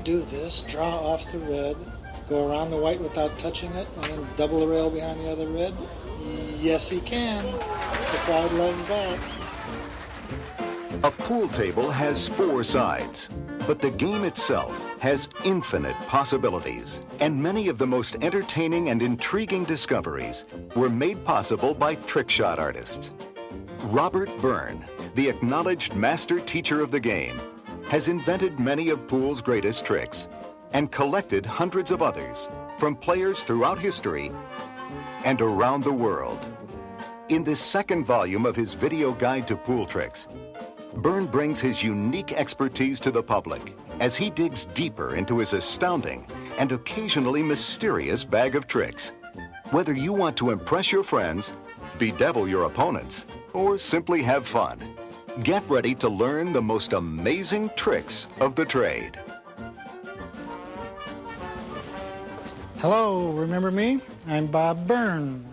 do this, draw off the red, go around the white without touching it, and then double the rail behind the other red? Yes, he can. The crowd loves that. A pool table has 4 sides, but the game itself has infinite possibilities. And many of the most entertaining and intriguing discoveries were made possible by trick shot artists. Robert Byrne, the acknowledged master teacher of the game, has invented many of pool's greatest tricks and collected hundreds of others from players throughout history and around the world. In this second volume of his video guide to pool tricks, Byrne brings his unique expertise to the public as he digs deeper into his astounding and occasionally mysterious bag of tricks. Whether you want to impress your friends, bedevil your opponents, or simply have fun, get ready to learn the most amazing tricks of the trade. Hello, remember me? I'm Bob Byrne.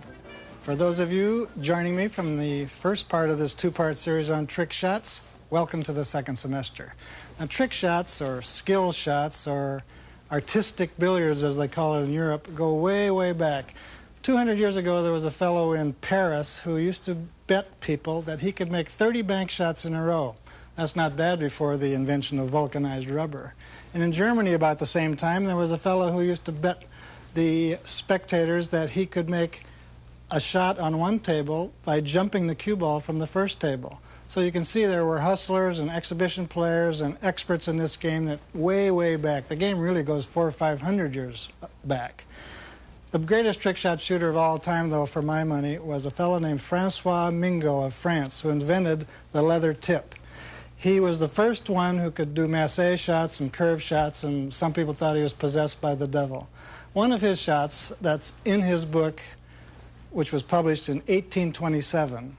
For those of you joining me from the first part of this 2-part series on trick shots, welcome to the second semester. Now, trick shots, or skill shots, or artistic billiards as they call it in Europe, go way, way back. 200 years ago, there was a fellow in Paris who used to bet people that he could make 30 bank shots in a row. That's not bad before the invention of vulcanized rubber. And in Germany, about the same time, there was a fellow who used to bet the spectators that he could make a shot on one table by jumping the cue ball from the first table. So you can see there were hustlers and exhibition players and experts in this game that way, way back. The game really goes 400 or 500 years back. The greatest trick shot shooter of all time, though, for my money, was a fellow named Francois Mingo of France, who invented the leather tip. He was the first one who could do massé shots and curve shots, and some people thought he was possessed by the devil. One of his shots that's in his book, which was published in 1827,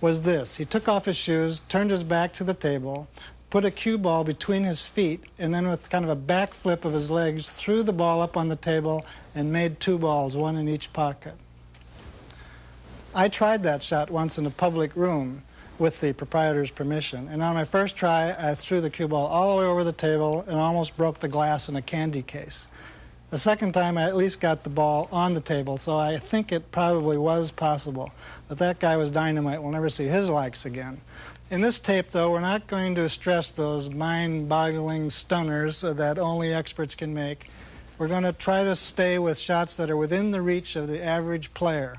was this. He took off his shoes, turned his back to the table, put a cue ball between his feet, and then with kind of a back flip of his legs, threw the ball up on the table and made 2 balls, one in each pocket. I tried that shot once in a public room with the proprietor's permission, and on my first try, I threw the cue ball all the way over the table and almost broke the glass in a candy case. The second time, I at least got the ball on the table, so I think it probably was possible. But that guy was dynamite. We'll never see his likes again. In this tape, though, we're not going to stress those mind-boggling stunners that only experts can make. We're going to try to stay with shots that are within the reach of the average player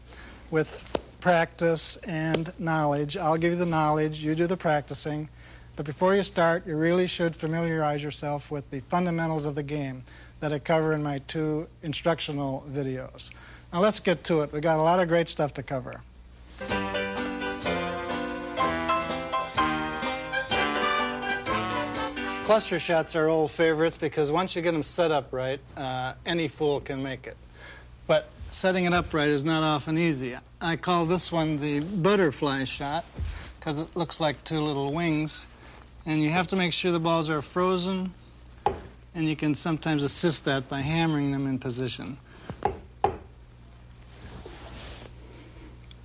with practice and knowledge. I'll give you the knowledge, you do the practicing. But before you start, you really should familiarize yourself with the fundamentals of the game that I cover in my 2 instructional videos. Now let's get to it. We've got a lot of great stuff to cover. Cluster shots are old favorites because once you get them set up right, any fool can make it. But setting it up right is not often easy. I call this one the butterfly shot because it looks like 2 little wings. And you have to make sure the balls are frozen, and you can sometimes assist that by hammering them in position.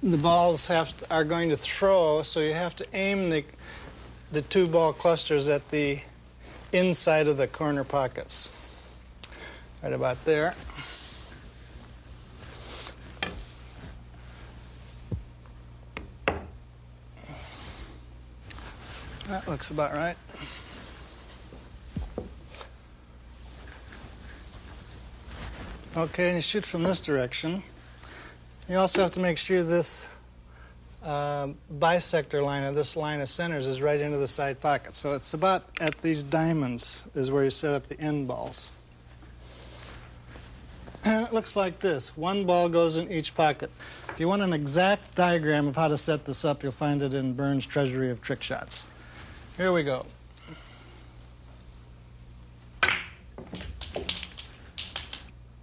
The balls are going to throw, so you have to aim the 2 ball clusters at the inside of the corner pockets. Right about there. That looks about right. Okay, and you shoot from this direction. You also have to make sure this bisector line, or this line of centers, is right into the side pocket. So it's about at these diamonds is where you set up the end balls. And it looks like this. 1 ball goes in each pocket. If you want an exact diagram of how to set this up, you'll find it in Byrne's Treasury of Trick Shots. Here we go.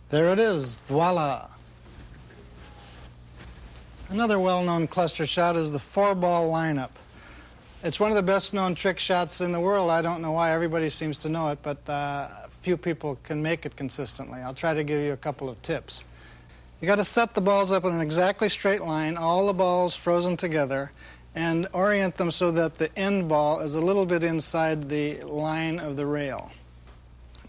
There it is, voila. Another well-known cluster shot is the 4-ball lineup. It's one of the best-known trick shots in the world. I don't know why everybody seems to know it, but few people can make it consistently. I'll try to give you a couple of tips. You got to set the balls up in an exactly straight line, all the balls frozen together, and orient them so that the end ball is a little bit inside the line of the rail.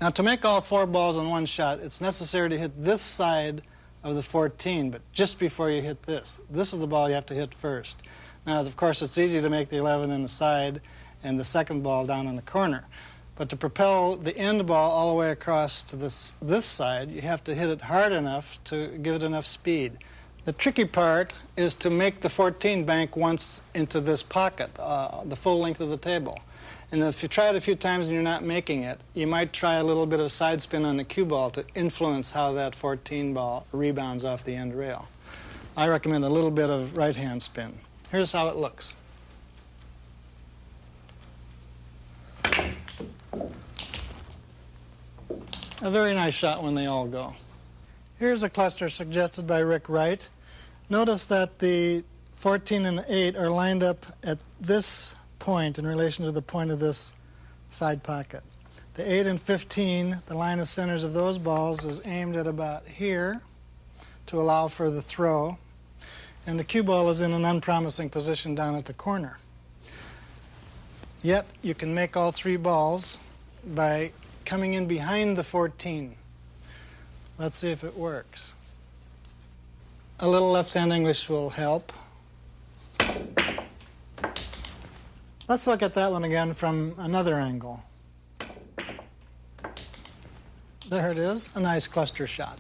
Now, to make all 4 balls in one shot, it's necessary to hit this side of the 14, but just before you hit this. This is the ball you have to hit first. Now, of course, it's easy to make the 11 in the side and the second ball down in the corner. But to propel the end ball all the way across to this side, you have to hit it hard enough to give it enough speed. The tricky part is to make the 14 bank once into this pocket, the full length of the table. And if you try it a few times and you're not making it, you might try a little bit of side spin on the cue ball to influence how that 14 ball rebounds off the end rail. I recommend a little bit of right-hand spin. Here's how it looks. A very nice shot when they all go. Here's a cluster suggested by Rick Wright. Notice that the 14 and 8 are lined up at this point in relation to the point of this side pocket. The 8 and 15, the line of centers of those balls is aimed at about here to allow for the throw, and the cue ball is in an unpromising position down at the corner. Yet you can make all 3 balls by coming in behind the 14. Let's see if it works. A little left-hand English will help. Let's look at that one again from another angle. There it is, a nice cluster shot.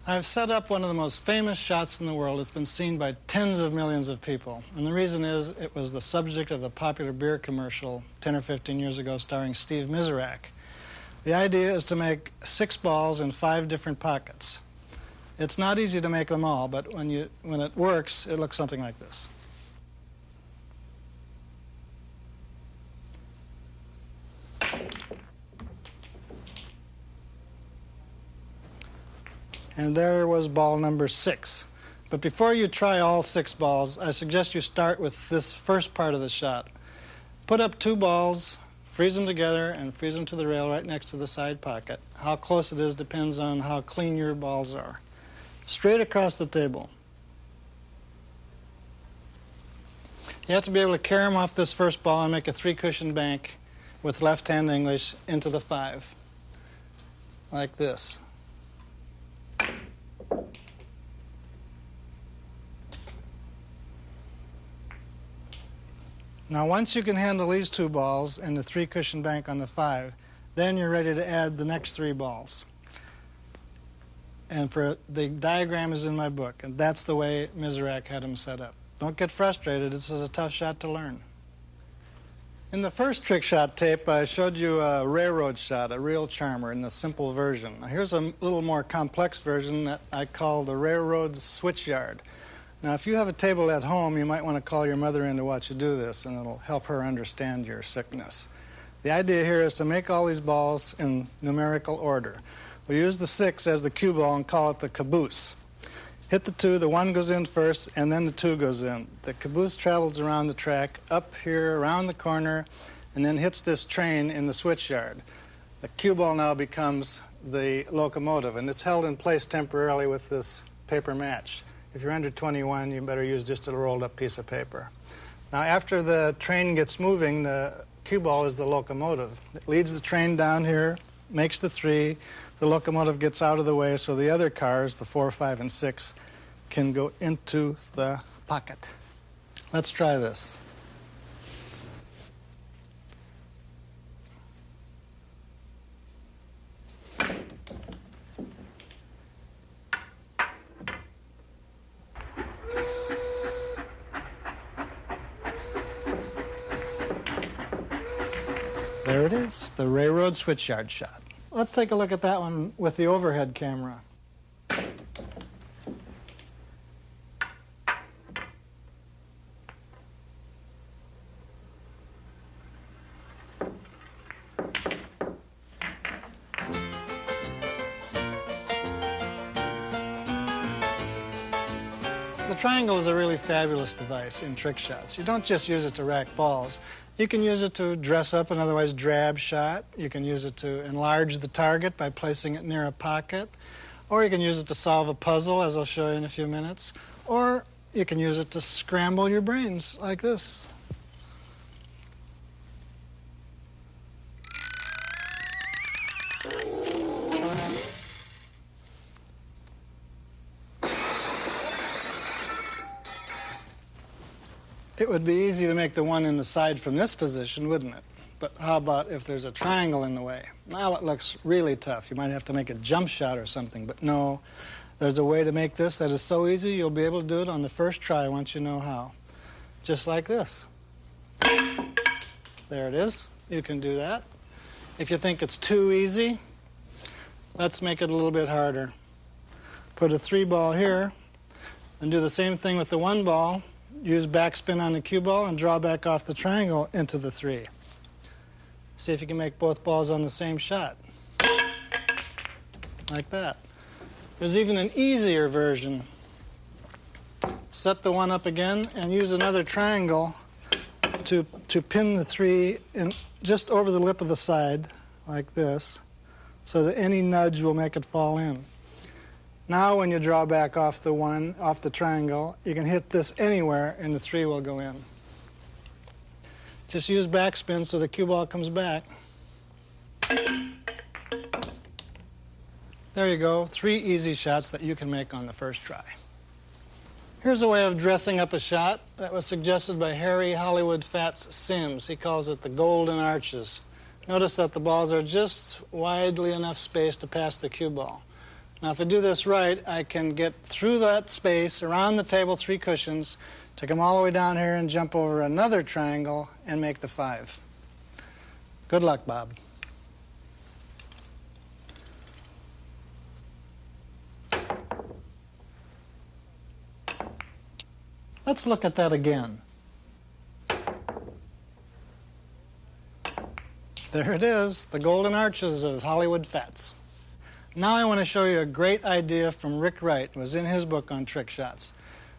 I've set up one of the most famous shots in the world. It's been seen by tens of millions of people. And the reason is it was the subject of a popular beer commercial 10 or 15 years ago starring Steve Miserak. The idea is to make 6 balls in 5 different pockets. It's not easy to make them all, but when it works, it looks something like this. And there was ball number 6. But before you try all 6 balls, I suggest you start with this first part of the shot. Put up 2 balls, freeze them together, and freeze them to the rail right next to the side pocket. How close it is depends on how clean your balls are. Straight across the table. You have to be able to carry them off this first ball and make a 3-cushion bank with left-hand English into the 5, like this. Now, once you can handle these 2 balls and the 3-cushion bank on the 5, then you're ready to add the next 3 balls. And the diagram is in my book, and that's the way Miserak had them set up. Don't get frustrated. This is a tough shot to learn. In the first trick shot tape, I showed you a railroad shot, a real charmer in the simple version. Now, here's a little more complex version that I call the railroad switch yard. Now, if you have a table at home, you might want to call your mother in to watch you do this, and it'll help her understand your sickness. The idea here is to make all these balls in numerical order. We use the 6 as the cue ball and call it the caboose. Hit the 2, the 1 goes in first, and then the 2 goes in. The caboose travels around the track, up here, around the corner, and then hits this train in the switch yard. The cue ball now becomes the locomotive, and it's held in place temporarily with this paper match. If you're under 21, you better use just a rolled up piece of paper. Now, after the train gets moving, the cue ball is the locomotive. It leads the train down here, makes the 3, the locomotive gets out of the way so the other cars, the 4, 5, and 6, can go into the pocket. Let's try this. There it is, the railroad switchyard shot. Let's take a look at that one with the overhead camera. The triangle is a really fabulous device in trick shots. You don't just use it to rack balls. You can use it to dress up an otherwise drab shot. You can use it to enlarge the target by placing it near a pocket. Or you can use it to solve a puzzle, as I'll show you in a few minutes. Or you can use it to scramble your brains, like this. It would be easy to make the one in the side from this position, wouldn't it? But how about if there's a triangle in the way? Now it looks really tough. You might have to make a jump shot or something, but no. There's a way to make this that is so easy you'll be able to do it on the first try once you know how. Just like this. There it is. You can do that. If you think it's too easy, let's make it a little bit harder. Put a 3-ball here and do the same thing with the 1 ball. Use backspin on the cue ball and draw back off the triangle into the 3. See if you can make both balls on the same shot. Like that. There's even an easier version. Set the 1 up again and use another triangle to pin the 3 in just over the lip of the side, like this, so that any nudge will make it fall in. Now when you draw back off the 1, off the triangle, you can hit this anywhere and the 3 will go in. Just use backspin so the cue ball comes back. There you go, 3 easy shots that you can make on the first try. Here's a way of dressing up a shot that was suggested by Harry Hollywood Fats Sims. He calls it the golden arches. Notice that the balls are just widely enough space to pass the cue ball. Now if I do this right, I can get through that space, around the table, 3 cushions, to come all the way down here and jump over another triangle and make the 5. Good luck, Bob. Let's look at that again. There it is, the golden arches of Hollywood Fats. Now I want to show you a great idea from Rick Wright. It was in his book on trick shots.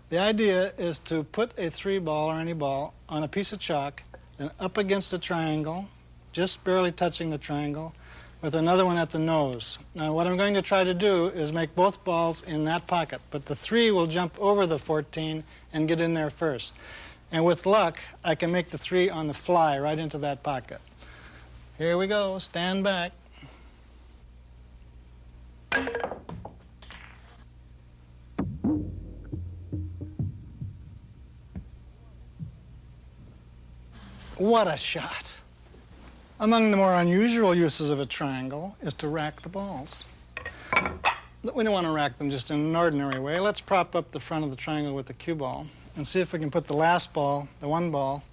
The idea is to put a 3-ball or any ball on a piece of chalk, then up against the triangle, just barely touching the triangle, with another one at the nose. Now what I'm going to try to do is make both balls in that pocket, but the 3 will jump over the 14 and get in there first. And with luck, I can make the 3 on the fly right into that pocket. Here we go, stand back. What a shot! Among the more unusual uses of a triangle is to rack the balls. We don't want to rack them just in an ordinary way. Let's prop up the front of the triangle with the cue ball and see if we can put the last ball, the 1 ball,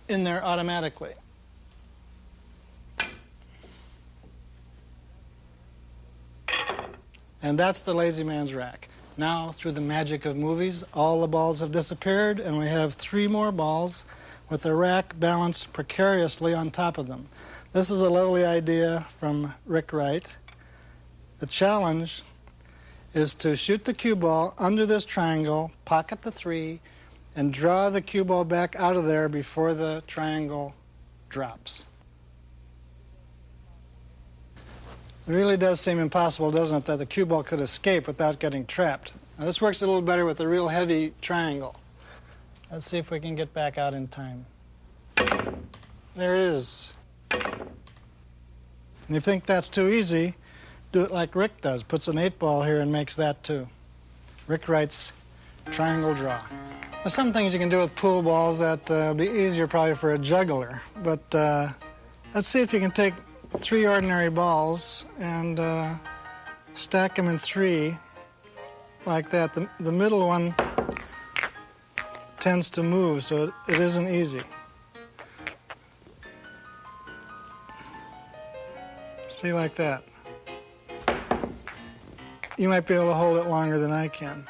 in there automatically. And that's the lazy man's rack. Now, through the magic of movies, all the balls have disappeared and we have 3 more balls with the rack balanced precariously on top of them. This is a lovely idea from Rick Wright. The challenge is to shoot the cue ball under this triangle, pocket the 3, and draw the cue ball back out of there before the triangle drops. It really does seem impossible, doesn't it, that the cue ball could escape without getting trapped. Now, this works a little better with a real heavy triangle. Let's see if we can get back out in time. There it is. And if you think that's too easy, do it like Rick does. Puts an 8-ball here and makes that too. Rick Wright's triangle draw. There's some things you can do with pool balls that would be easier probably for a juggler. But let's see if you can take 3 ordinary balls and stack them in 3 like that. The middle one tends to move, so it isn't easy. See, like that. You might be able to hold it longer than I can.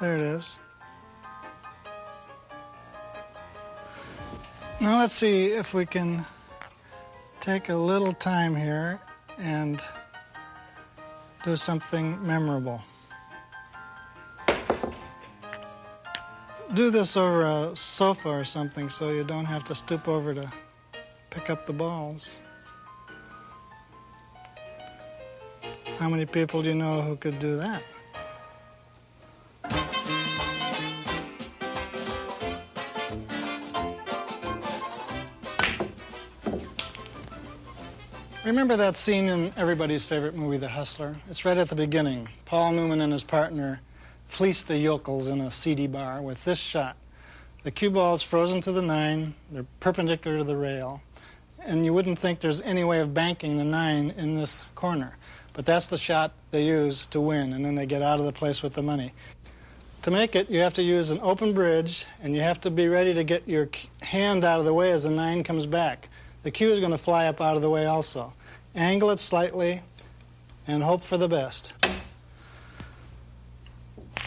There it is. Now let's see if we can take a little time here and do something memorable. Do this over a sofa or something so you don't have to stoop over to pick up the balls. How many people do you know who could do that? Remember that scene in everybody's favorite movie, The Hustler? It's right at the beginning. Paul Newman and his partner fleece the yokels in a CD bar with this shot. The cue ball is frozen to the 9, they're perpendicular to the rail, and you wouldn't think there's any way of banking the 9 in this corner. But that's the shot they use to win, and then they get out of the place with the money. To make it, you have to use an open bridge, and you have to be ready to get your hand out of the way as the 9 comes back. The cue is going to fly up out of the way also. Angle it slightly, and hope for the best.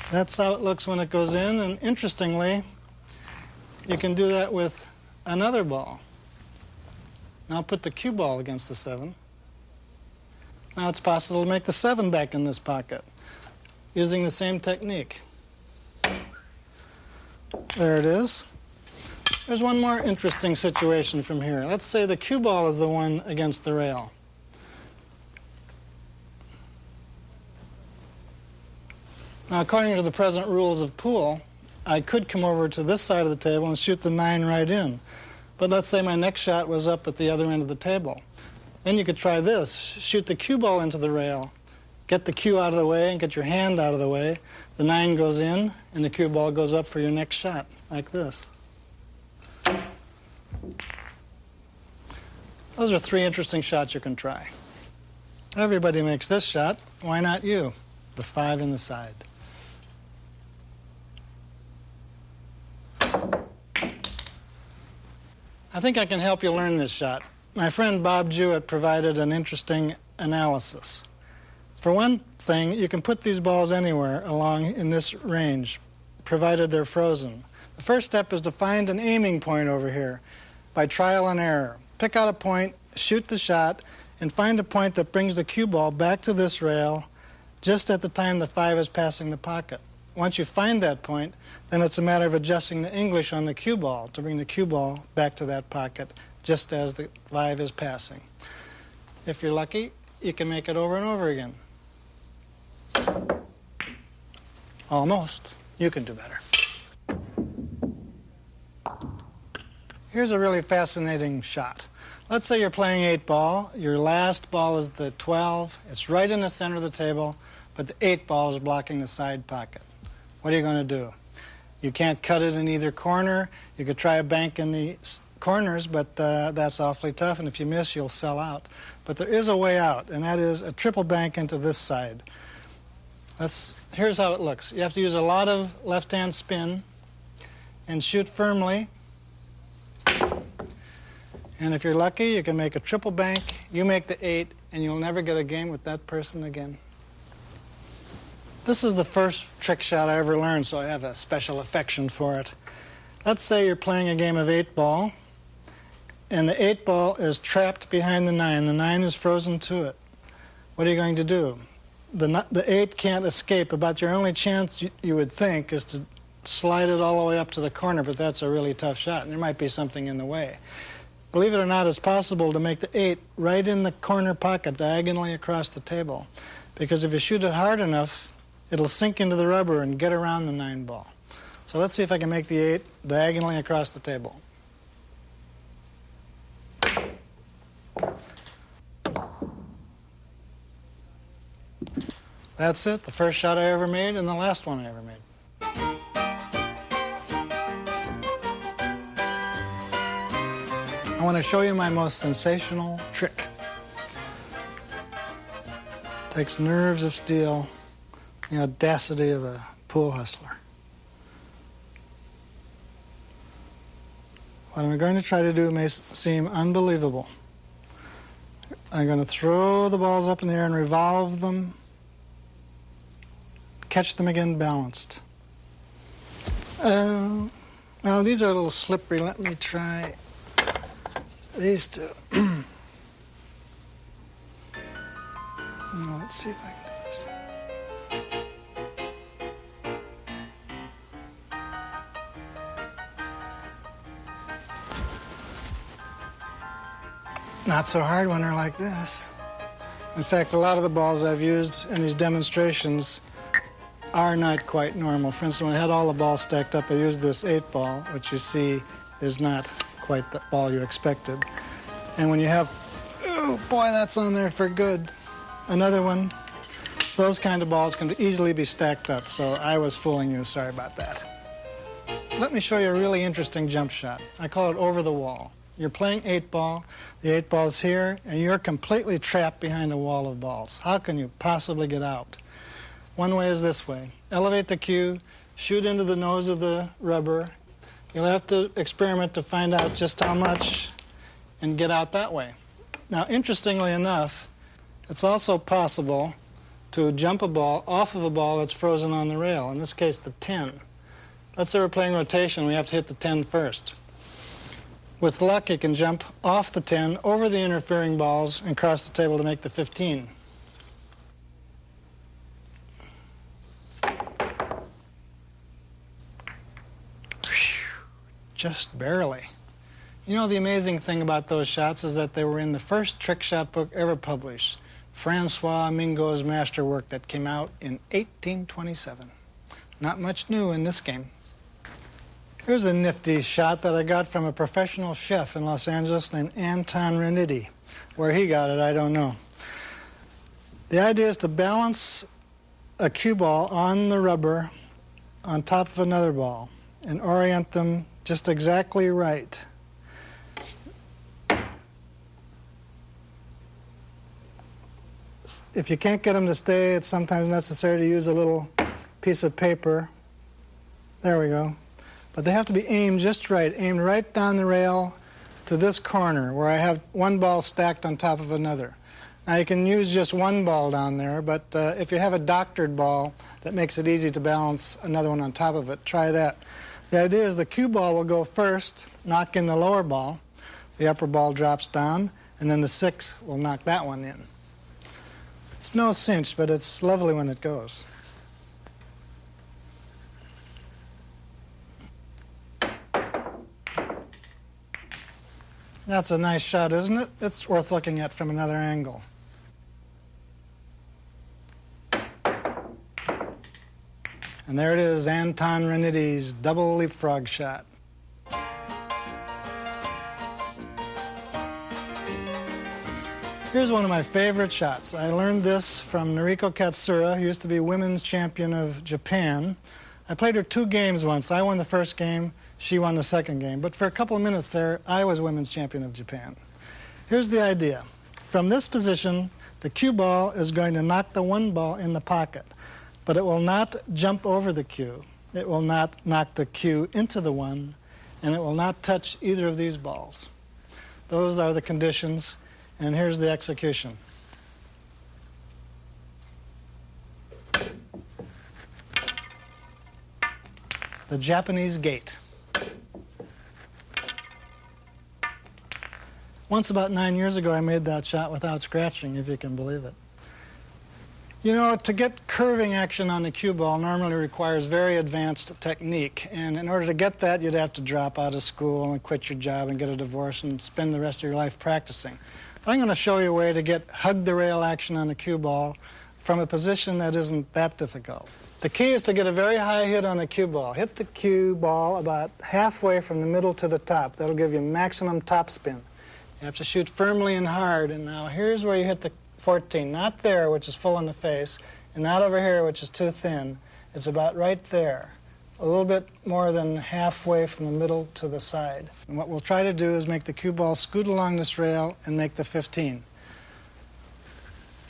That's how it looks when it goes in, and interestingly, you can do that with another ball. Now put the cue ball against the 7. Now it's possible to make the 7 back in this pocket using the same technique. There it is. There's one more interesting situation from here. Let's say the cue ball is the one against the rail. Now, according to the present rules of pool, I could come over to this side of the table and shoot the 9 right in. But let's say my next shot was up at the other end of the table. Then you could try this. Shoot the cue ball into the rail, get the cue out of the way and get your hand out of the way. The 9 goes in, and the cue ball goes up for your next shot, like this. Those are 3 interesting shots you can try. Everybody makes this shot. Why not you? The 5 in the side. I think I can help you learn this shot. My friend Bob Jewett provided an interesting analysis. For one thing, you can put these balls anywhere along in this range, provided they're frozen. The first step is to find an aiming point over here by trial and error. Pick out a point, shoot the shot, and find a point that brings the cue ball back to this rail just at the time the 5 is passing the pocket. Once you find that point, then it's a matter of adjusting the English on the cue ball to bring the cue ball back to that pocket just as the 5 is passing. If you're lucky, you can make it over and over again. Almost. You can do better. Here's a really fascinating shot. Let's say you're playing 8-ball. Your last ball is the 12. It's right in the center of the table, but the 8-ball is blocking the side pocket. What are you going to do? You can't cut it in either corner. You could try a bank in the corners, but that's awfully tough, and if you miss, you'll sell out. But there is a way out, and that is a triple bank into this side. Here's how it looks. You have to use a lot of left-hand spin and shoot firmly. And if you're lucky, you can make a triple bank. You make the 8, and you'll never get a game with that person again. This is the first trick shot I ever learned, so I have a special affection for it. Let's say you're playing a game of 8-ball, and the 8-ball is trapped behind the 9. The 9 is frozen to it. What are you going to do? The 8 can't escape. About your only chance, you would think, is to slide it all the way up to the corner, but that's a really tough shot, and there might be something in the way. Believe it or not, it's possible to make the 8 right in the corner pocket, diagonally across the table, because if you shoot it hard enough, it'll sink into the rubber and get around the 9-ball. So let's see if I can make the 8 diagonally across the table. That's it, the first shot I ever made and the last one I ever made. I want to show you my most sensational trick. It takes nerves of steel, the audacity of a pool hustler. What I'm going to try to do may seem unbelievable. I'm going to throw the balls up in the air and revolve them, catch them again balanced. Well, these are a little slippery. Let me try these two. Now, let's see if I can do this. Not so hard when they're like this. In fact, a lot of the balls I've used in these demonstrations are not quite normal. For instance, when I had all the balls stacked up, I used this 8-ball, which you see is not quite the ball you expected. And when you have, oh boy, that's on there for good. Another one, Those kind of balls can easily be stacked up, so I was fooling you. Sorry about that. Let me show you a really interesting jump shot. I call it over the wall. You're playing 8-ball, the 8-ball's here, and you're completely trapped behind a wall of balls. How can you possibly get out? One way is this way. Elevate the cue, shoot into the nose of the rubber. You'll have to experiment to find out just how much and get out that way. Now, interestingly enough, it's also possible to jump a ball off of a ball that's frozen on the rail, in this case the 10. Let's say we're playing rotation, we have to hit the 10 first. With luck, you can jump off the 10, over the interfering balls, and cross the table to make the 15. Just barely. You know, the amazing thing about those shots is that they were in the first trick shot book ever published, Francois Mingo's masterwork that came out in 1827. Not much new in this game. Here's a nifty shot that I got from a professional chef in Los Angeles named Anton Reniti. Where he got it, I don't know. The idea is to balance a cue ball on the rubber on top of another ball and orient them just exactly right. If you can't get them to stay, it's sometimes necessary to use a little piece of paper. There we go. But they have to be aimed just right, aimed right down the rail to this corner where I have one ball stacked on top of another. Now you can use just one ball down there, but if you have a doctored ball that makes it easy to balance another one on top of it, try that. The idea is the cue ball will go first, knock in the lower ball, the upper ball drops down, and then the 6 will knock that one in. It's no cinch, but it's lovely when it goes. That's a nice shot, isn't it? It's worth looking at from another angle. And there it is, Anton Reniti's double leapfrog shot. Here's one of my favorite shots. I learned this from Noriko Katsura, who used to be women's champion of Japan. I played her 2 games once. I won the first game, she won the second game. But for a couple of minutes there, I was women's champion of Japan. Here's the idea. From this position, the cue ball is going to knock the 1 ball in the pocket, but it will not jump over the cue. It will not knock the cue into the 1, and it will not touch either of these balls. Those are the conditions, and here's the execution. The Japanese gate. Once about 9 years ago, I made that shot without scratching, if you can believe it. You know, to get curving action on the cue ball normally requires very advanced technique, and in order to get that, you'd have to drop out of school and quit your job and get a divorce and spend the rest of your life practicing. But I'm going to show you a way to get hug-the-rail action on the cue ball from a position that isn't that difficult. The key is to get a very high hit on the cue ball. Hit the cue ball about halfway from the middle to the top. That'll give you maximum top spin. You have to shoot firmly and hard, and now here's where you hit the 14. Not there, which is full in the face, and not over here, which is too thin. It's about right there, a little bit more than halfway from the middle to the side. And what we'll try to do is make the cue ball scoot along this rail and make the 15.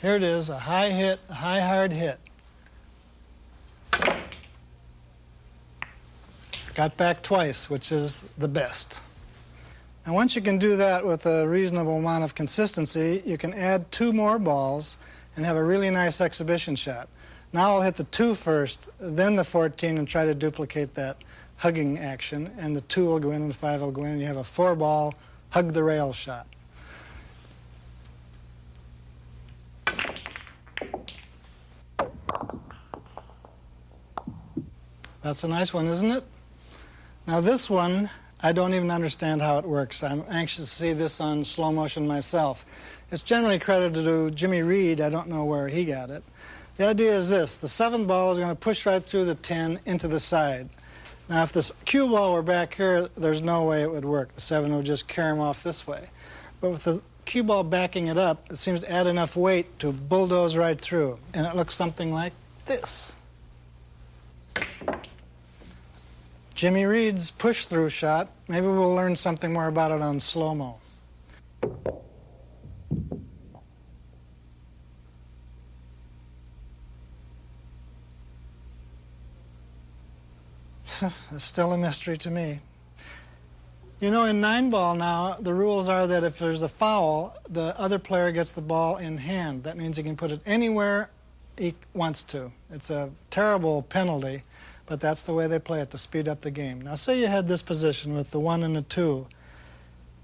Here it is, a high hit, a high hard hit. Got back twice, which is the best. And once you can do that with a reasonable amount of consistency, you can add 2 more balls and have a really nice exhibition shot. Now I'll hit the 2 first, then the 14, and try to duplicate that hugging action, and the 2 will go in and the 5 will go in, and you have a 4-ball hug-the-rail shot. That's a nice one, isn't it? Now this one, I don't even understand how it works. I'm anxious to see this on slow motion myself. It's generally credited to Jimmy Reed. I don't know where he got it. The idea is this. The 7 ball is going to push right through the 10 into the side. Now, if this cue ball were back here, there's no way it would work. The 7 would just carry him off this way. But with the cue ball backing it up, it seems to add enough weight to bulldoze right through. And it looks something like this. Jimmy Reed's push-through shot. Maybe we'll learn something more about it on slow-mo. It's still a mystery to me. You know, in 9-ball now, the rules are that if there's a foul, the other player gets the ball in hand. That means he can put it anywhere he wants to. It's a terrible penalty, but that's the way they play it to speed up the game. Now, say you had this position with the 1 and the 2.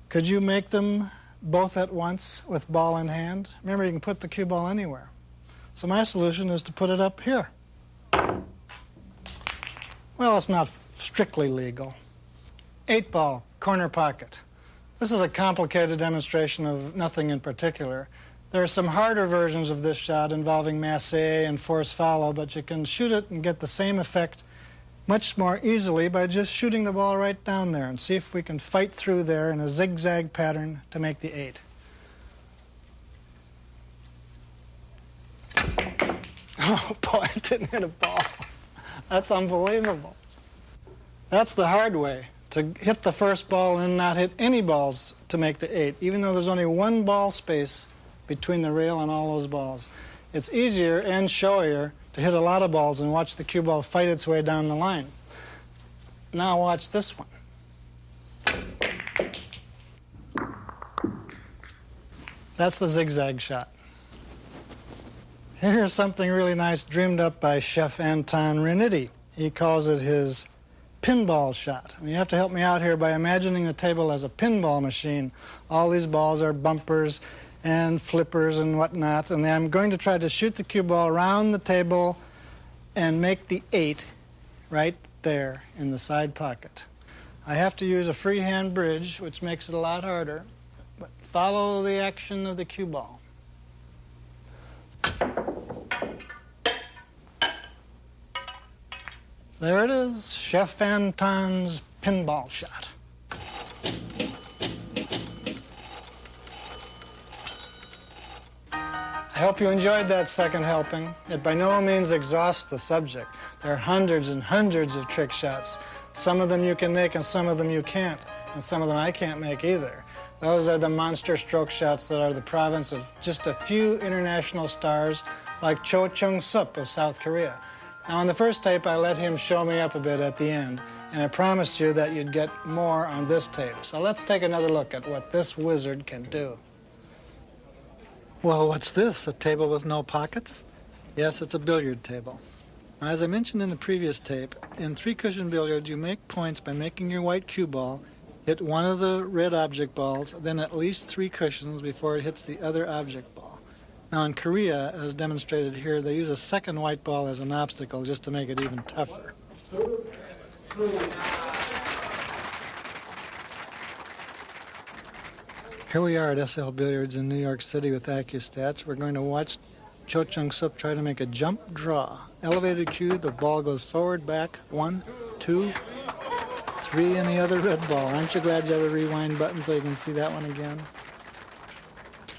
Could you make them both at once with ball in hand? Remember, you can put the cue ball anywhere. So my solution is to put it up here. Well, it's not strictly legal. 8-ball, corner pocket. This is a complicated demonstration of nothing in particular. There are some harder versions of this shot involving masse and force follow, but you can shoot it and get the same effect much more easily by just shooting the ball right down there and see if we can fight through there in a zigzag pattern to make the 8. Oh boy, it didn't hit a ball. That's unbelievable. That's the hard way, to hit the first ball and not hit any balls to make the 8, even though there's only one ball space between the rail and all those balls. It's easier and showier to hit a lot of balls and watch the cue ball fight its way down the line. Now watch this one. That's the zigzag shot. Here's something really nice dreamed up by Chef Anton Renitti. He calls it his pinball shot. And you have to help me out here by imagining the table as a pinball machine. All these balls are bumpers and flippers and whatnot, and I'm going to try to shoot the cue ball around the table and make the 8 right there in the side pocket. I have to use a freehand bridge, which makes it a lot harder, but follow the action of the cue ball. There it is, Chef Anton's pinball shot. I hope you enjoyed that second helping. It by no means exhausts the subject. There are hundreds and hundreds of trick shots. Some of them you can make and some of them you can't, and some of them I can't make either. Those are the monster stroke shots that are the province of just a few international stars like Cho Chung-sup of South Korea. Now, on the first tape, I let him show me up a bit at the end, and I promised you that you'd get more on this tape. So let's take another look at what this wizard can do. Well, what's this? A table with no pockets? Yes, it's a billiard table. Now, as I mentioned in the previous tape, in 3-cushion billiards, you make points by making your white cue ball hit one of the red object balls, then at least 3 cushions before it hits the other object ball. Now in Korea, as demonstrated here, they use a second white ball as an obstacle just to make it even tougher. Here we are at SL Billiards in New York City with AccuStats. We're going to watch Cho Chung-sup try to make a jump draw. Elevated cue, the ball goes forward, back, 1, 2, 3 in the other red ball. Aren't you glad you have a rewind button so you can see that one again?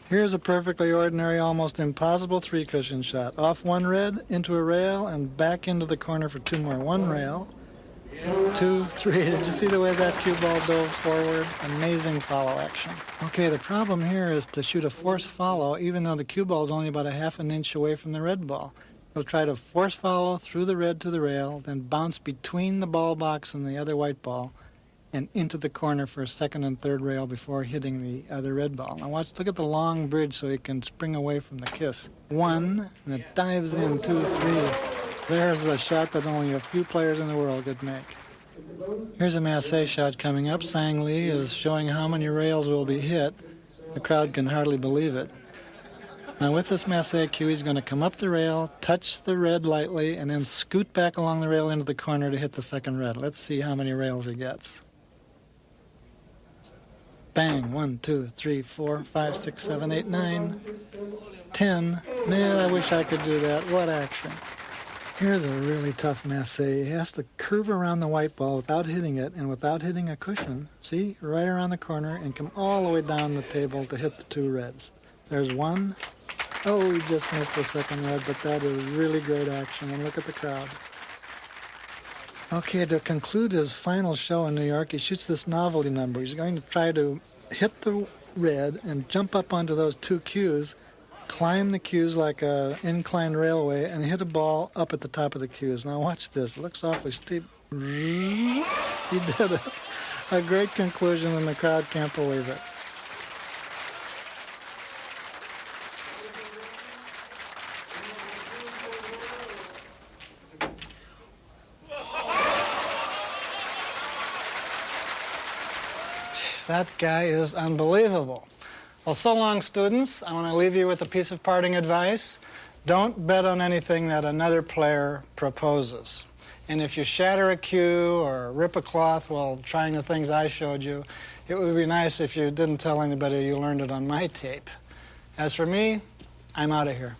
Here's a perfectly ordinary, almost impossible 3-cushion shot. Off one red, into a rail, and back into the corner for 2 more. 1 rail, 2, 3. Did you see the way that cue ball dove forward? Amazing follow action. Okay, the problem here is to shoot a force follow, even though the cue ball is only about a half an inch away from the red ball. You'll try to force follow through the red to the rail, then bounce between the ball box and the other white ball, and into the corner for a second and third rail before hitting the other red ball. Now look at the long bridge so he can spring away from the kiss. 1, and it dives in, 2, 3. There's a shot that only a few players in the world could make. Here's a masse shot coming up. Sang Lee is showing how many rails will be hit. The crowd can hardly believe it. Now with this masse cue, he's going to come up the rail, touch the red lightly, and then scoot back along the rail into the corner to hit the second red. Let's see how many rails he gets. Bang, 1, 2, 3, 4, 5, 6, 7, 8, 9, 10. Man, I wish I could do that. What action. Here's a really tough masse. He has to curve around the white ball without hitting it and without hitting a cushion. See? Right around the corner and come all the way down the table to hit the two reds. There's one. Oh, he just missed the second red, but that is really great action. And look at the crowd. Okay, to conclude his final show in New York, he shoots this novelty number. He's going to try to hit the red and jump up onto those two cues, climb the cues like an inclined railway, and hit a ball up at the top of the cues. Now watch this. It looks awfully steep. He did a great conclusion, and the crowd can't believe it. That guy is unbelievable. Well, so long, students. I want to leave you with a piece of parting advice. Don't bet on anything that another player proposes. And if you shatter a cue or rip a cloth while trying the things I showed you, it would be nice if you didn't tell anybody you learned it on my tape. As for me, I'm out of here.